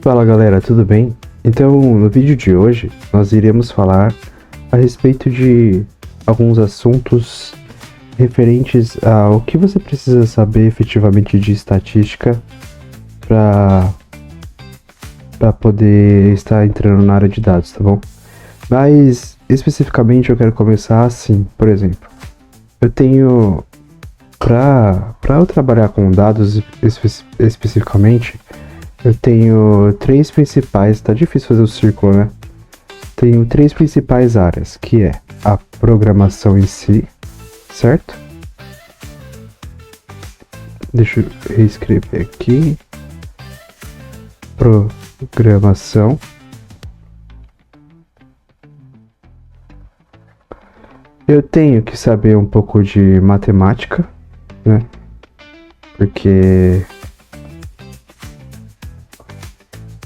Fala galera, tudo bem? Então, no vídeo de hoje, nós iremos falar a respeito de alguns assuntos referentes ao que você precisa saber efetivamente de estatística para poder estar entrando na área de dados, tá bom? Mas, especificamente, eu quero começar assim, por exemplo, eu tenho, para eu trabalhar com dados especificamente, eu tenho três principais, tá difícil fazer o círculo, né? Tenho três principais áreas, que é a programação em si, certo? Deixa eu reescrever aqui. Programação. Eu tenho que saber um pouco de matemática, né? Porque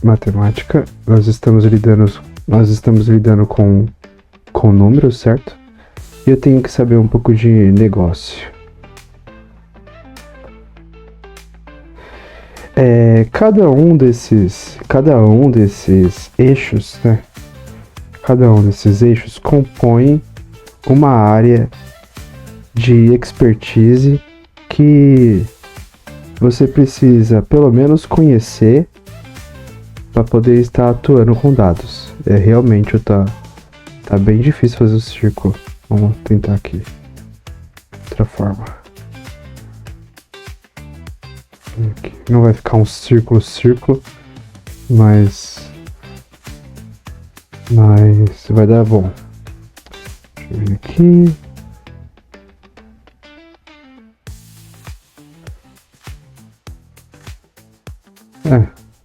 matemática, nós estamos lidando com números, certo? E eu tenho que saber um pouco de negócio. Cada um desses eixos, né? Cada um desses eixos compõe uma área de expertise que você precisa pelo menos conhecer para poder estar atuando com dados. Realmente tá bem difícil fazer o círculo. Vamos tentar aqui outra forma. Aqui. Não vai ficar um círculo, mas vai dar bom. Deixa eu ver aqui.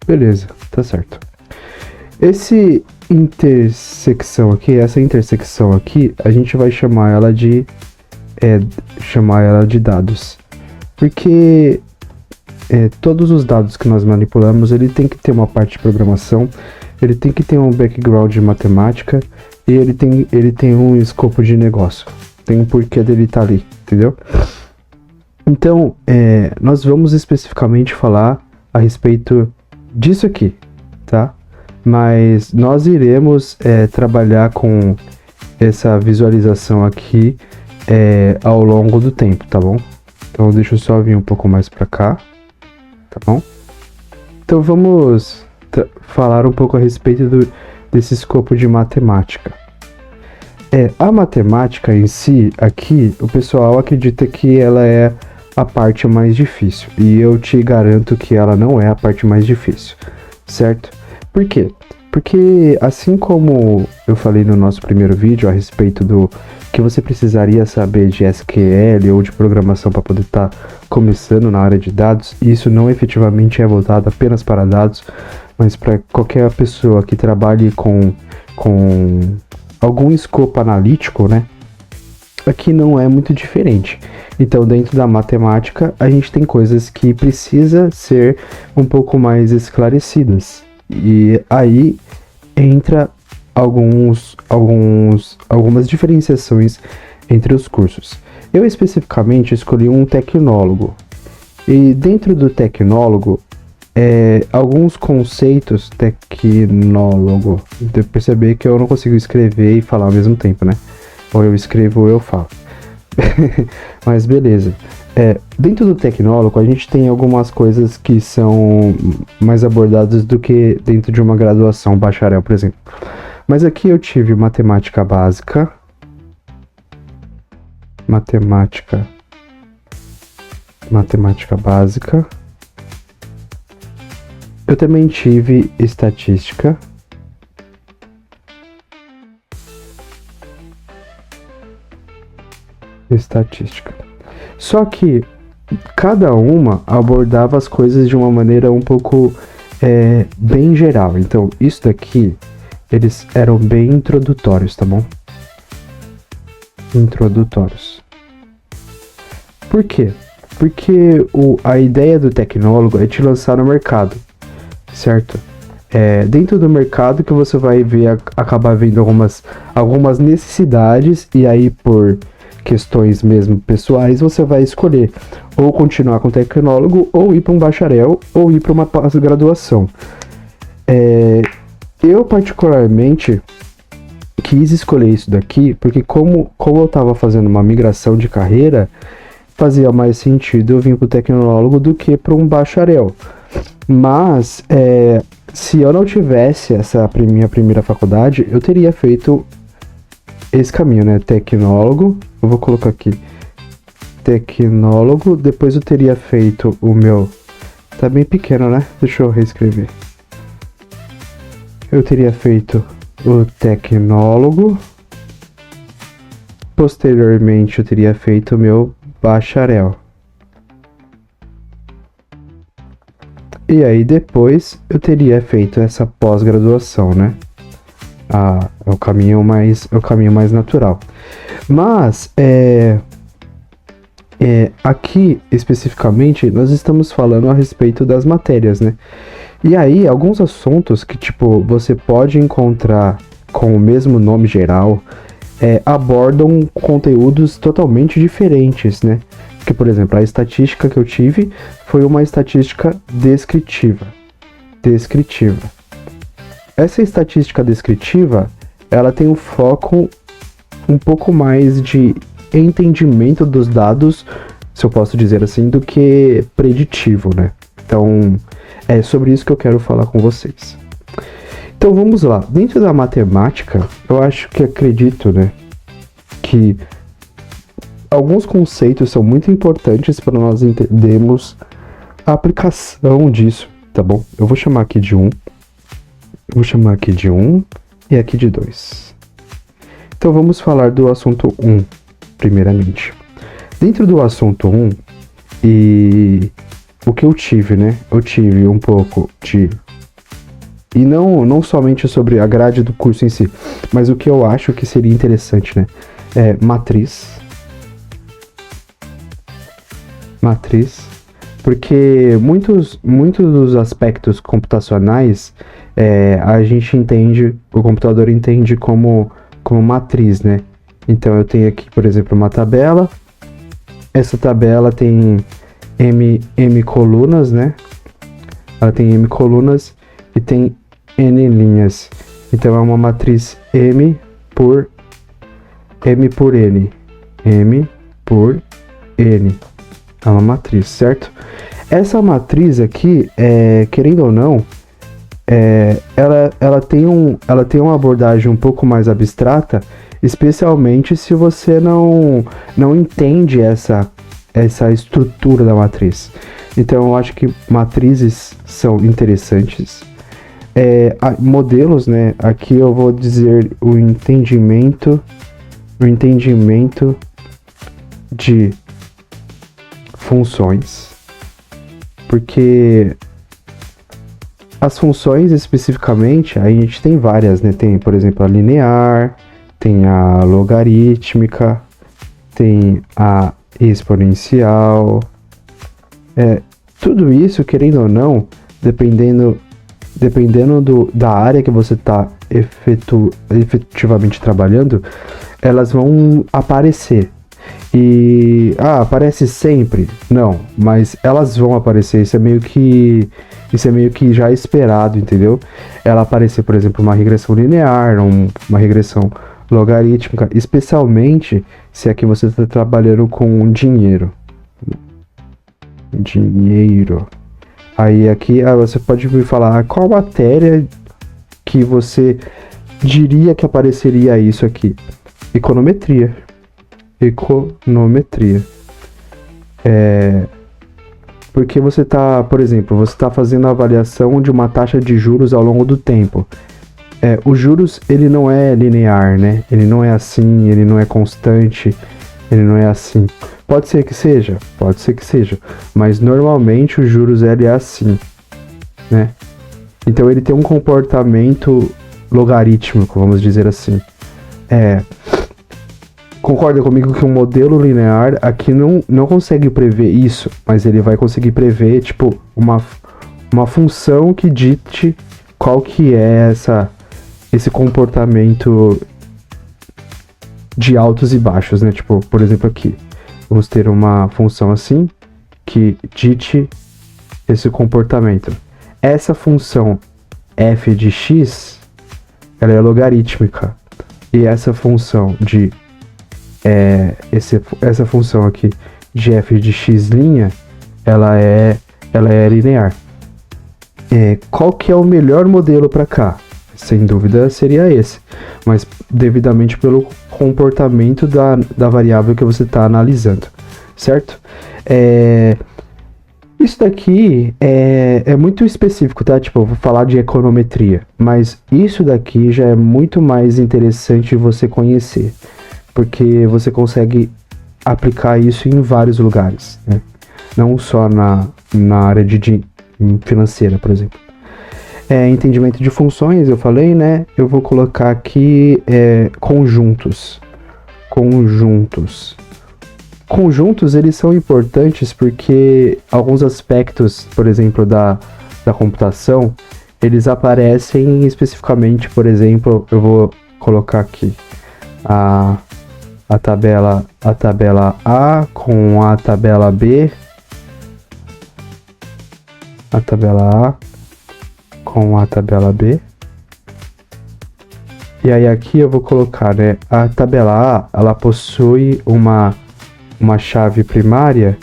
Beleza, tá certo. Essa intersecção aqui, a gente vai chamar ela de dados. Porque todos os dados que nós manipulamos, ele tem que ter uma parte de programação, ele tem que ter um background de matemática e ele tem um escopo de negócio. Tem um porquê dele estar ali, entendeu? Então, nós vamos especificamente falar a respeito disso aqui, tá? Mas nós iremos trabalhar com essa visualização aqui ao longo do tempo, tá bom? Então deixa eu só vir um pouco mais para cá, tá bom? Então vamos falar um pouco a respeito desse escopo de matemática. A matemática em si, aqui, o pessoal acredita que ela é a parte mais difícil, e eu te garanto que ela não é a parte mais difícil, certo? Por quê? Porque assim como eu falei no nosso primeiro vídeo a respeito do que você precisaria saber de SQL ou de programação para poder estar começando na área de dados, e isso não efetivamente é voltado apenas para dados, mas para qualquer pessoa que trabalhe com algum escopo analítico, né? Aqui não é muito diferente. Então, dentro da matemática, a gente tem coisas que precisa ser um pouco mais esclarecidas. E aí entra algumas diferenciações entre os cursos. Eu especificamente escolhi um tecnólogo. E dentro do tecnólogo, alguns conceitos tecnólogo. Deve perceber que eu não consigo escrever e falar ao mesmo tempo, né? Ou eu escrevo ou eu falo. Mas beleza. Dentro do tecnólogo, a gente tem algumas coisas que são mais abordadas do que dentro de uma graduação, bacharel, por exemplo. Mas aqui eu tive matemática básica. Matemática básica. Eu também tive estatística. Só que cada uma abordava as coisas de uma maneira um pouco bem geral. Então, isso daqui, eles eram bem introdutórios, tá bom? Introdutórios. Por quê? Porque a ideia do tecnólogo é te lançar no mercado, certo? Dentro do mercado que você vai acabar vendo algumas necessidades, e aí por questões mesmo pessoais, você vai escolher ou continuar com tecnólogo, ou ir para um bacharel, ou ir para uma pós-graduação. Eu particularmente quis escolher isso daqui porque como eu estava fazendo uma migração de carreira, fazia mais sentido eu vir para o tecnólogo do que para um bacharel. Mas se eu não tivesse essa minha primeira faculdade, eu teria feito esse caminho, né? Tecnólogo, eu vou colocar aqui, tecnólogo, depois eu teria feito o meu... Tá bem pequeno, né? Deixa eu reescrever. Eu teria feito o tecnólogo, posteriormente eu teria feito o meu bacharel. E aí depois eu teria feito essa pós-graduação, né? É o caminho mais natural. Mas aqui especificamente nós estamos falando a respeito das matérias, né? E aí alguns assuntos que tipo você pode encontrar com o mesmo nome geral abordam conteúdos totalmente diferentes, né? Porque, por exemplo, a estatística que eu tive foi uma estatística descritiva. Essa estatística descritiva, ela tem um foco um pouco mais de entendimento dos dados, se eu posso dizer assim, do que preditivo, né? Então, é sobre isso que eu quero falar com vocês. Então, vamos lá. Dentro da matemática, eu acredito, né, que alguns conceitos são muito importantes para nós entendermos a aplicação disso, tá bom? Eu vou chamar aqui de 1, vou chamar aqui de 1 e aqui de 2. Então vamos falar do assunto 1, primeiramente. Dentro do assunto 1, e o que eu tive, né? Eu tive um pouco de... E não somente sobre a grade do curso em si, mas o que eu acho que seria interessante, né? Matriz, porque muitos dos aspectos computacionais a gente entende, o computador entende como matriz, né? Então eu tenho aqui, por exemplo, uma tabela, essa tabela tem m colunas, né? Ela tem m colunas e tem n linhas, então é uma matriz m por n, é uma matriz, certo? Essa matriz aqui, querendo ou não, ela tem uma abordagem um pouco mais abstrata, especialmente se você não entende essa estrutura da matriz. Então eu acho que matrizes são interessantes. Modelos, né? Aqui eu vou dizer o entendimento de funções, porque as funções especificamente, aí a gente tem várias, né? Tem, por exemplo, a linear, tem a logarítmica, tem a exponencial. Tudo isso, querendo ou não, dependendo da área que você está efetivamente trabalhando, elas vão aparecer. E aparece sempre? Não, mas elas vão aparecer. Isso é meio que já esperado, entendeu? Ela aparecer, por exemplo, uma regressão linear, uma regressão logarítmica, especialmente se aqui você está trabalhando com dinheiro. Aí aqui você pode me falar qual matéria que você diria que apareceria isso aqui. Econometria. Porque você está, por exemplo, você está fazendo a avaliação de uma taxa de juros ao longo do tempo. Os juros, ele não é linear, né? Ele não é assim, ele não é constante, ele não é assim. Pode ser que seja, mas normalmente os juros ele é assim, né? Então ele tem um comportamento logarítmico, vamos dizer assim. Concorda comigo que um modelo linear aqui não consegue prever isso, mas ele vai conseguir prever, tipo, uma função que dite qual que é esse comportamento de altos e baixos, né? Tipo, por exemplo, aqui, vamos ter uma função assim, que dite esse comportamento. Essa função f de x, ela é logarítmica. E essa função de essa função aqui de f de x', ela é linear. Qual que é o melhor modelo para cá? Sem dúvida seria esse, mas devidamente pelo comportamento da variável que você está analisando, certo? Isso daqui é muito específico, tá? Tipo, eu vou falar de econometria, mas isso daqui já é muito mais interessante você conhecer, porque você consegue aplicar isso em vários lugares, né? Não só na área de financeira, por exemplo. Entendimento de funções, eu falei, né? Eu vou colocar aqui conjuntos. Conjuntos, eles são importantes porque alguns aspectos, por exemplo, da computação, eles aparecem especificamente, por exemplo, eu vou colocar aqui a tabela A com a tabela B, a tabela A com a tabela B. E aí aqui eu vou colocar, né, a tabela A, ela possui uma chave primária,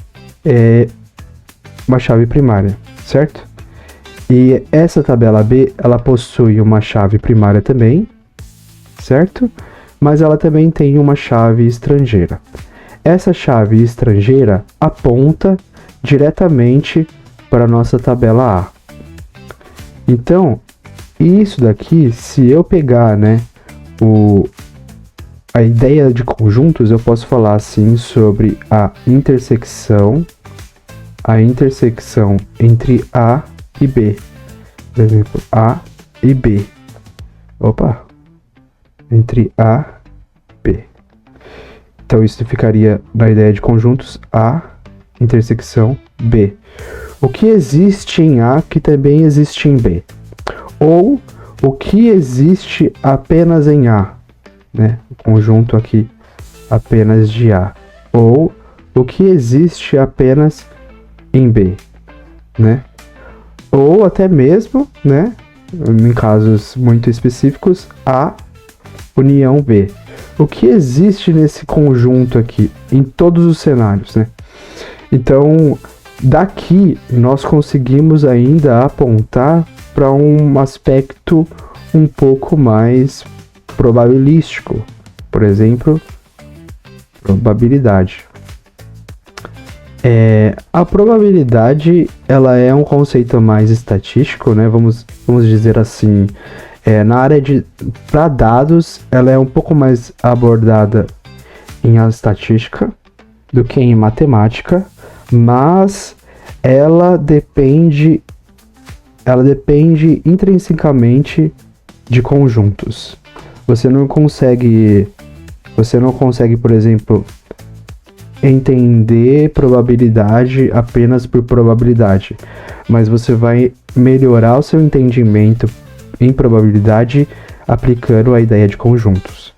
certo? E essa tabela B, ela possui uma chave primária também, certo? Mas ela também tem uma chave estrangeira. Essa chave estrangeira aponta diretamente para a nossa tabela A. Então, isso daqui, se eu pegar, né, a ideia de conjuntos, eu posso falar assim sobre a intersecção entre A e B. Por exemplo, A e B. Entre A e B. Então isso ficaria na ideia de conjuntos A, intersecção B. O que existe em A que também existe em B. Ou o que existe apenas em A, né? O conjunto aqui apenas de A. Ou o que existe apenas em B, né? Ou até mesmo, né, em casos muito específicos, A união B. O que existe nesse conjunto aqui, em todos os cenários, né? Então, daqui nós conseguimos ainda apontar para um aspecto um pouco mais probabilístico. Por exemplo, probabilidade. A probabilidade, ela é um conceito mais estatístico, né? Vamos dizer assim. Na área para dados, ela é um pouco mais abordada em estatística do que em matemática, mas ela depende intrinsecamente de conjuntos. Você não consegue, por exemplo, entender probabilidade apenas por probabilidade, mas você vai melhorar o seu entendimento em probabilidade aplicando a ideia de conjuntos.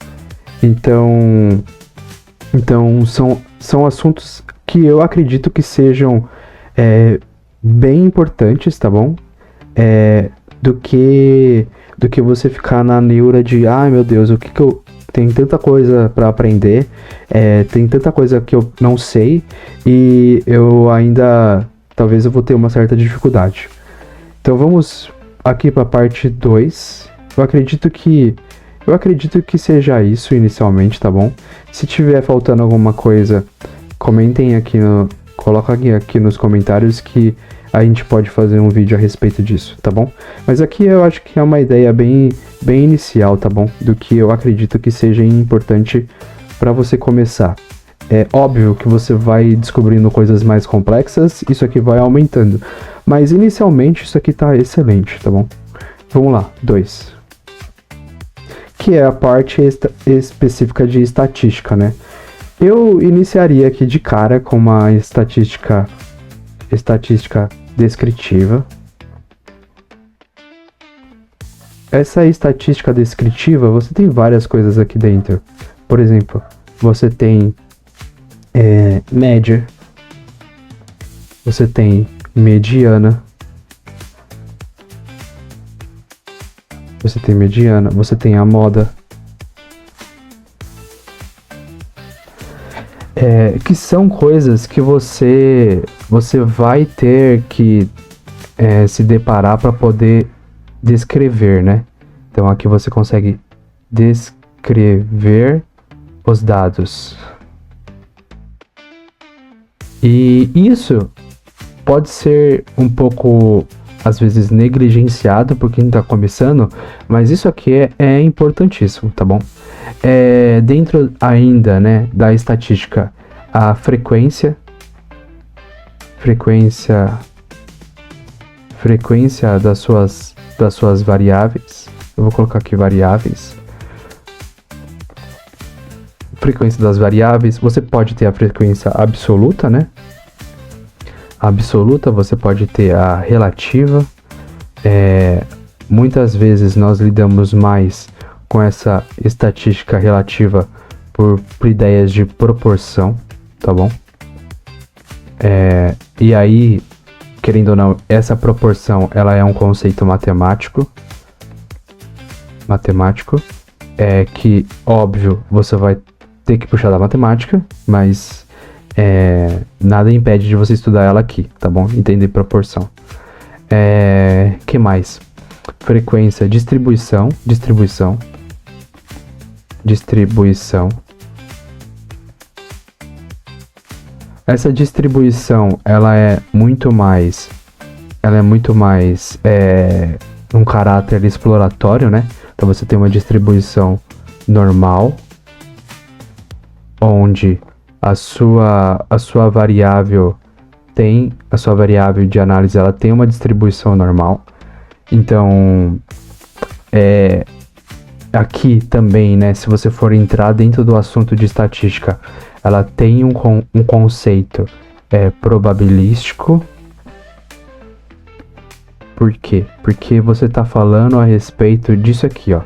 Então são assuntos que eu acredito que sejam bem importantes, tá bom? Do que você ficar na neura de, ai meu Deus, o que eu tem tanta coisa para aprender, tem tanta coisa que eu não sei e eu ainda, talvez eu vou ter uma certa dificuldade. Então vamos aqui para a parte 2. Eu acredito que seja isso inicialmente, tá bom? Se tiver faltando alguma coisa, comentem aqui coloca aqui nos comentários que a gente pode fazer um vídeo a respeito disso, tá bom? Mas aqui eu acho que é uma ideia bem inicial, tá bom? Do que eu acredito que seja importante para você começar. É óbvio que você vai descobrindo coisas mais complexas, isso aqui vai aumentando. Mas inicialmente isso aqui tá excelente, tá bom? Vamos lá, 2. Que é a parte específica de estatística, né? Eu iniciaria aqui de cara com uma estatística descritiva. Essa estatística descritiva, você tem várias coisas aqui dentro. Por exemplo, você tem média, você tem mediana, você tem mediana, você tem a moda. Que são coisas que você vai ter que se deparar para poder descrever, né? Então aqui você consegue descrever os dados. E isso pode ser um pouco, às vezes, negligenciado por quem está começando, mas isso aqui é importantíssimo, tá bom? Dentro ainda, né, da estatística, a frequência das suas variáveis. Eu vou colocar aqui variáveis. Frequência das variáveis. Você pode ter a frequência absoluta, né? Absoluta, você pode ter a relativa. Muitas vezes nós lidamos mais com essa estatística relativa por ideias de proporção, tá bom? E aí, querendo ou não, essa proporção, ela é um conceito matemático, que, óbvio, você vai ter que puxar da matemática, mas nada impede de você estudar ela aqui, tá bom? Entender proporção. Que mais? Frequência, distribuição. Essa distribuição, ela é muito mais um caráter exploratório, né? Então você tem uma distribuição normal, onde a sua variável de análise, ela tem uma distribuição normal. Então, aqui também, né, se você for entrar dentro do assunto de estatística, ela tem um conceito probabilístico. Por quê? Porque você está falando a respeito disso aqui, ó.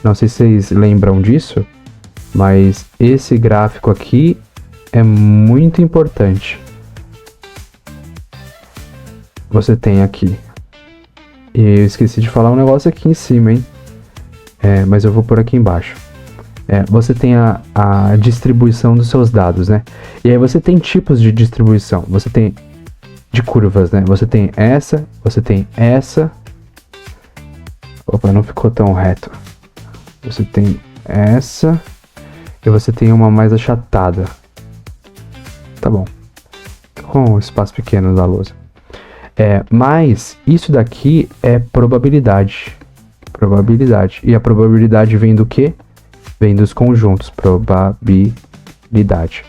Não sei se vocês lembram disso, mas esse gráfico aqui é muito importante. Você tem aqui. E eu esqueci de falar um negócio aqui em cima, hein? Mas eu vou por aqui embaixo. Você tem a distribuição dos seus dados, né? E aí você tem tipos de distribuição. Você tem de curvas, né? Você tem essa. Opa, não ficou tão reto. Você tem essa. E você tem uma mais achatada. Tá bom. Com o espaço pequeno da lousa. Mas isso daqui é probabilidade. E a probabilidade vem do quê? Vem dos conjuntos. Probabilidade.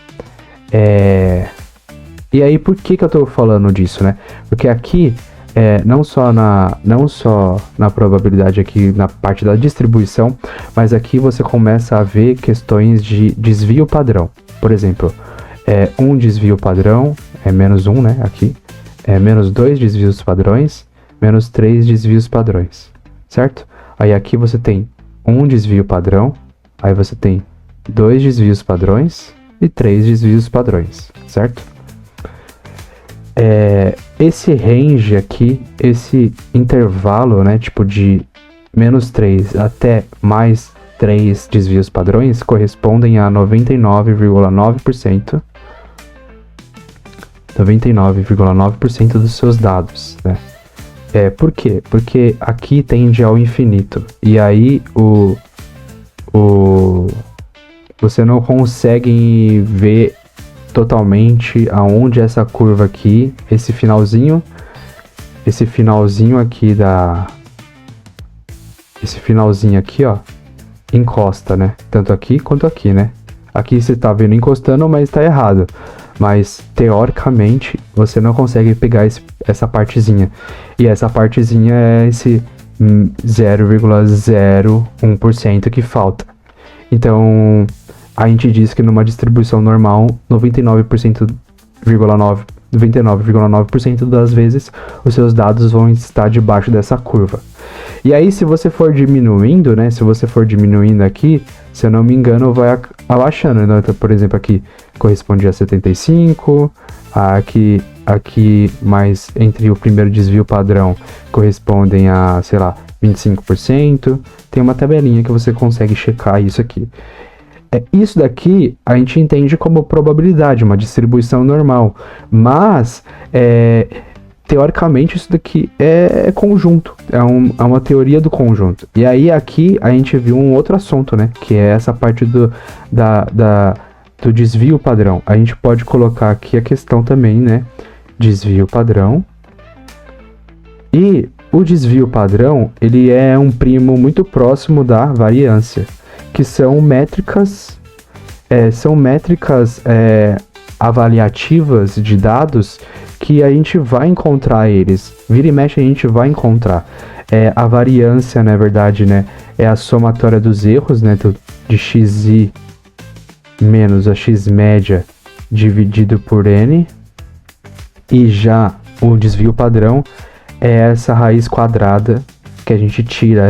E aí, por que eu tô falando disso, né? Porque aqui, não só na probabilidade aqui, na parte da distribuição, mas aqui você começa a ver questões de desvio padrão. Por exemplo, um desvio padrão é menos 1, né? Aqui. Menos 2 desvios padrões, menos 3 desvios padrões, certo? Aí aqui você tem um desvio padrão, aí você tem 2 desvios padrões e 3 desvios padrões, certo? Esse range aqui, esse intervalo, né, tipo de menos 3 até mais 3 desvios padrões, correspondem a 99,9%. 99,9% dos seus dados, né? Por quê? Porque aqui tende ao infinito. E aí você não consegue ver totalmente aonde essa curva aqui, esse finalzinho aqui, ó, encosta, né? Tanto aqui quanto aqui, né? Aqui você tá vendo encostando, mas tá errado. Mas, teoricamente, você não consegue pegar essa partezinha. E essa partezinha é esse 0,01% que falta. Então, a gente diz que numa distribuição normal, 99,9% das vezes, os seus dados vão estar debaixo dessa curva. E aí, se você for diminuindo, né? Se você for diminuindo aqui, se eu não me engano, vai abaixando. Né? Então, por exemplo, aqui corresponde a 75, aqui mais entre o primeiro desvio padrão correspondem a, sei lá, 25%. Tem uma tabelinha que você consegue checar isso aqui. Isso daqui a gente entende como probabilidade, uma distribuição normal. Mas, teoricamente, isso daqui é conjunto. É uma teoria do conjunto. E aí aqui a gente viu um outro assunto, né? Que é essa parte do desvio padrão. A gente pode colocar aqui a questão também, né? Desvio padrão. E o desvio padrão, ele é um primo muito próximo da variância, que são métricas avaliativas de dados que a gente vai encontrar eles. Vira e mexe a gente vai encontrar. A variância, na verdade, né, é a somatória dos erros, né, de xi menos a x média dividido por n. E já o desvio padrão é essa raiz quadrada que a gente tira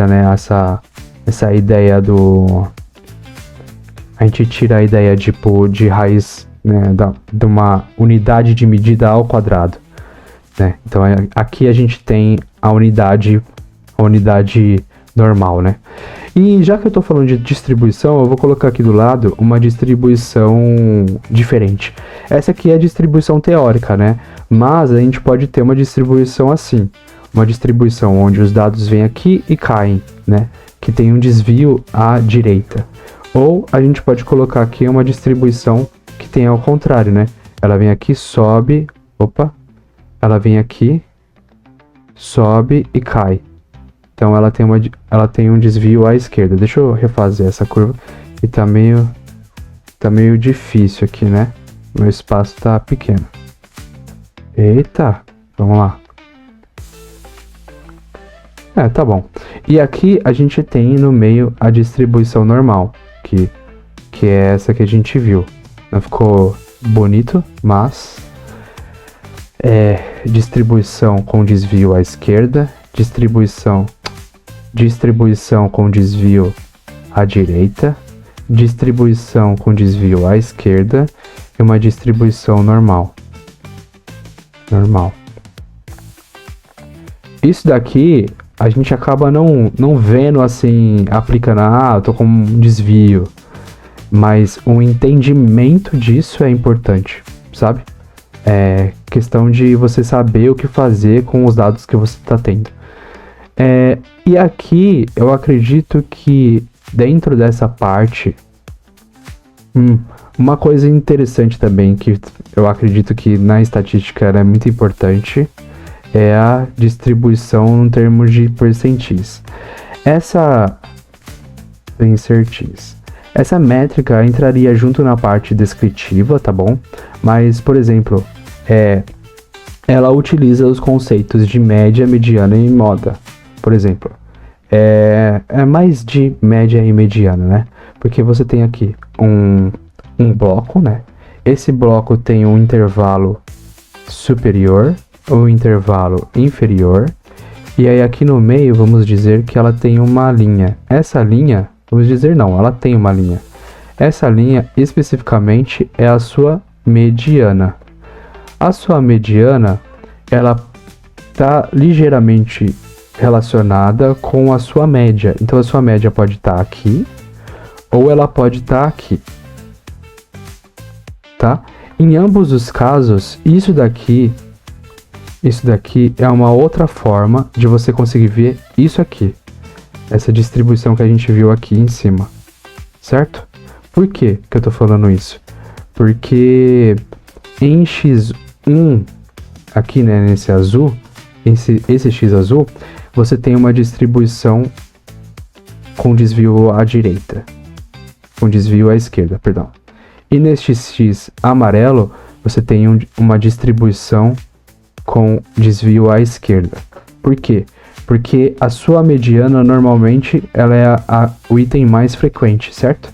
né, essa ideia a gente tira a ideia de raiz, né, de uma unidade de medida ao quadrado, né? Então aqui a gente tem a unidade normal, né? E já que eu tô falando de distribuição, eu vou colocar aqui do lado uma distribuição diferente. Essa aqui é a distribuição teórica, né? Mas a gente pode ter uma distribuição assim, uma distribuição onde os dados vêm aqui e caem, né? Que tem um desvio à direita. Ou a gente pode colocar aqui uma distribuição que tem ao contrário, né? Ela vem aqui, sobe, ela vem aqui, sobe e cai. Então ela tem um desvio à esquerda. Deixa eu refazer essa curva. E tá meio difícil aqui, né? Meu espaço tá pequeno. Eita, vamos lá. Tá bom. E aqui a gente tem no meio a distribuição normal, que é essa que a gente viu. Não ficou bonito, mas distribuição com desvio à esquerda, distribuição com desvio à direita, distribuição com desvio à esquerda e uma distribuição normal. Isso daqui a gente acaba não vendo assim, aplicando, eu tô com um desvio. Mas o entendimento disso é importante, sabe? É questão de você saber o que fazer com os dados que você está tendo. E aqui eu acredito que dentro dessa parte, uma coisa interessante também que eu acredito que na estatística ela é muito importante é a distribuição em termos de percentis. Essa métrica entraria junto na parte descritiva, tá bom? Mas, por exemplo, ela utiliza os conceitos de média, mediana e moda. Por exemplo, é mais de média e mediana, né? Porque você tem aqui um bloco, né? Esse bloco tem um intervalo superior ou intervalo inferior. E aí aqui no meio, vamos dizer que ela tem uma linha. Essa linha, vamos dizer não, ela tem uma linha. Essa linha especificamente é a sua mediana. A sua mediana, ela está ligeiramente relacionada com a sua média. Então a sua média pode estar aqui ou ela pode estar aqui, tá? Em ambos os casos, isso daqui é uma outra forma de você conseguir ver isso aqui. Essa distribuição que a gente viu aqui em cima, certo? Por que eu tô falando isso? Porque em X1, aqui, né, nesse azul, esse X azul, você tem uma distribuição com desvio à direita, com desvio à esquerda, perdão. E neste X amarelo, você tem uma distribuição com desvio à esquerda. Por quê? Porque a sua mediana, normalmente, ela é o item mais frequente, certo?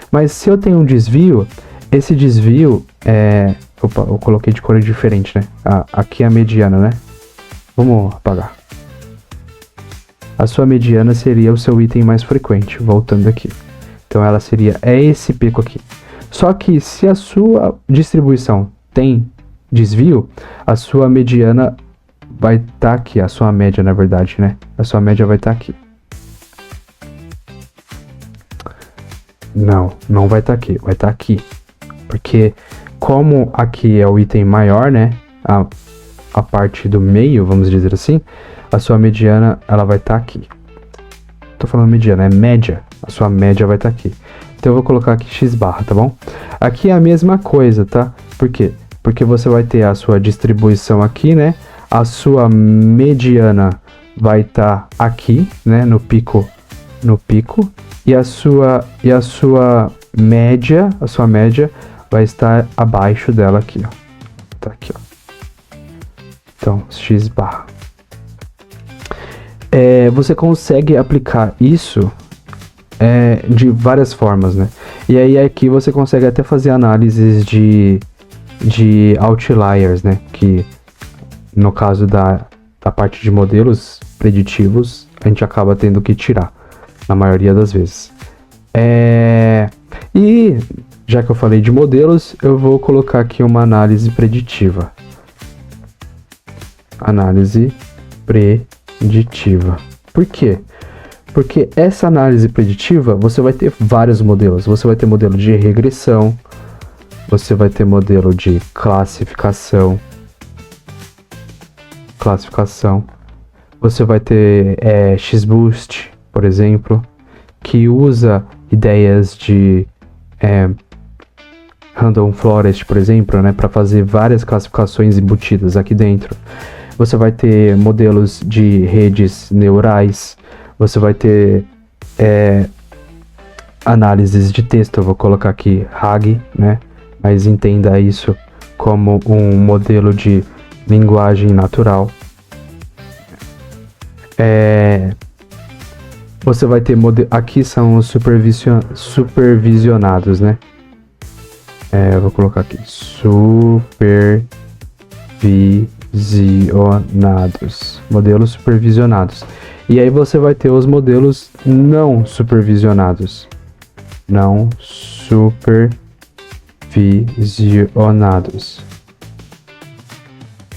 Mas se eu tenho um desvio, esse desvio Opa, eu coloquei de cor diferente, né? Aqui é a mediana, né? Vamos apagar. a sua mediana seria o seu item mais frequente, voltando aqui. Então ela seria esse pico aqui. Só que se a sua distribuição tem desvio, a sua mediana vai estar aqui, a sua média, na verdade, né? A sua média vai estar aqui. Não vai estar aqui, vai estar aqui. Porque como aqui é o item maior, né? A parte do meio, vamos dizer assim, a sua mediana, ela vai estar aqui. Tô falando mediana, é média. A sua média vai estar aqui. Então eu vou colocar aqui x barra, tá bom? Aqui é a mesma coisa, tá? Por quê? Porque você vai ter a sua distribuição aqui, né? A sua mediana vai estar aqui, né? No pico. E a sua média, vai estar abaixo dela aqui, ó. Tá aqui, ó. Então, x barra. Você consegue aplicar isso de várias formas, né? E aí aqui você consegue até fazer análises de outliers, né? Que no caso da parte de modelos preditivos, a gente acaba tendo que tirar, na maioria das vezes. E já que eu falei de modelos, eu vou colocar aqui uma análise preditiva. Análise preditiva. Por quê? Porque essa análise preditiva, você vai ter vários modelos. Você vai ter modelo de regressão, você vai ter modelo de classificação, você vai ter XBoost, por exemplo, que usa ideias de Random Forest, por exemplo, né, para fazer várias classificações embutidas aqui dentro. Você vai ter modelos de redes neurais, você vai ter análises de texto, eu vou colocar aqui RAG, né, mas entenda isso como um modelo de linguagem natural. Você vai ter aqui são os supervisionados, né? Eu vou colocar aqui supervisionados, modelos supervisionados. E aí você vai ter os modelos não supervisionados,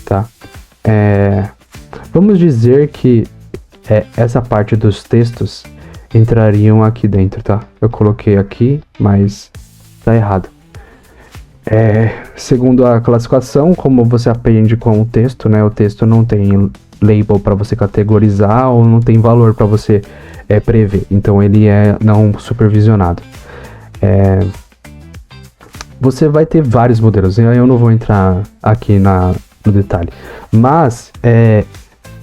tá? Vamos dizer que essa parte dos textos entrariam aqui dentro, tá? Eu coloquei aqui, mas tá errado. Segundo a classificação, como você aprende com o texto, né? O texto não tem label para você categorizar ou não tem valor para você prever. Então ele é não supervisionado. Você vai ter vários modelos. Eu não vou entrar aqui no detalhe. Mas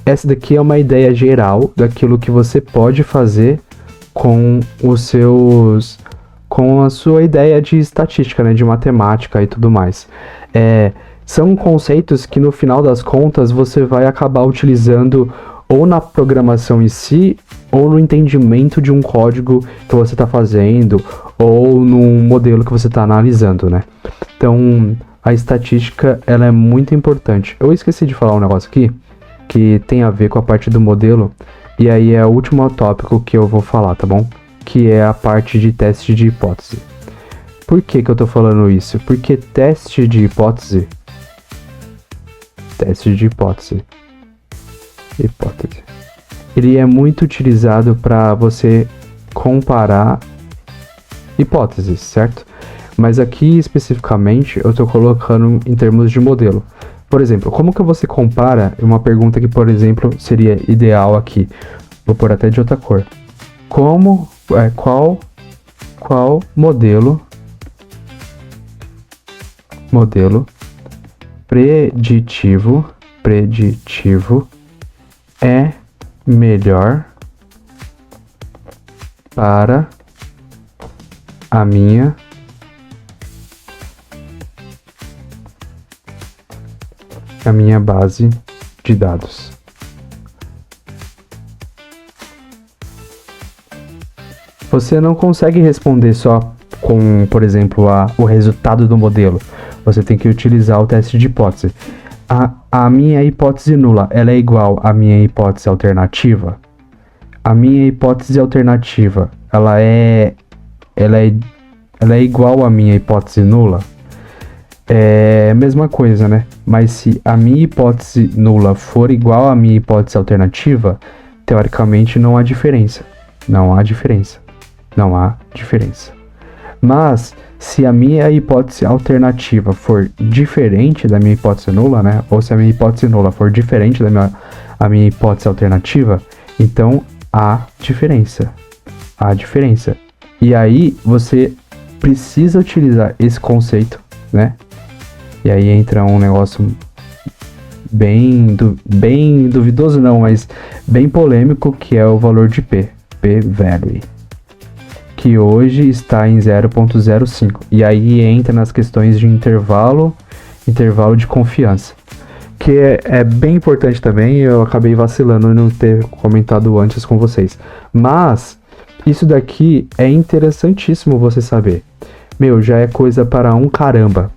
essa daqui é uma ideia geral daquilo que você pode fazer com a sua ideia de estatística, né, de matemática e tudo mais. São conceitos que no final das contas você vai acabar utilizando ou na programação em si, ou no entendimento de um código que você está fazendo, ou num modelo que você está analisando, né? Então, a estatística, ela é muito importante. Eu esqueci de falar um negócio aqui, que tem a ver com a parte do modelo, e aí é o último tópico que eu vou falar, tá bom? Que é a parte de teste de hipótese. Por que eu tô falando isso? Porque teste de hipótese, ele é muito utilizado para você comparar hipóteses, certo? Mas aqui especificamente eu tô colocando em termos de modelo. Por exemplo, como que você compara uma pergunta que, por exemplo, seria ideal aqui? Vou pôr até de outra cor. Qual modelo preditivo é melhor para a minha base de dados? Você não consegue responder só com, por exemplo, o resultado do modelo. Você tem que utilizar o teste de hipótese. A minha hipótese nula, ela é igual à minha hipótese alternativa? a minha hipótese alternativa, ela é igual à minha hipótese nula? É a mesma coisa, né? Mas se a minha hipótese nula for igual à minha hipótese alternativa, teoricamente não há diferença. Não há diferença. Não há diferença. Mas se a minha hipótese alternativa for diferente da minha hipótese nula, né? Ou se a minha hipótese nula for diferente da minha hipótese alternativa, então há diferença. Há diferença. E aí você precisa utilizar esse conceito, né? E aí entra um negócio bem duvidoso não, mas bem polêmico, que é o valor de P-value, que hoje está em 0.05. E aí entra nas questões de intervalo de confiança, que é bem importante também. Eu acabei vacilando e não ter comentado antes com vocês. Mas isso daqui é interessantíssimo você saber. Já é coisa para um caramba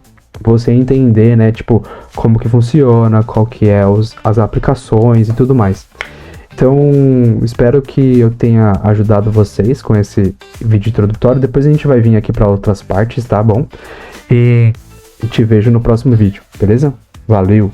você entender, né, tipo, como que funciona, qual que é as aplicações e tudo mais. Então, espero que eu tenha ajudado vocês com esse vídeo introdutório. Depois a gente vai vir aqui para outras partes, tá bom? E te vejo no próximo vídeo, beleza? Valeu!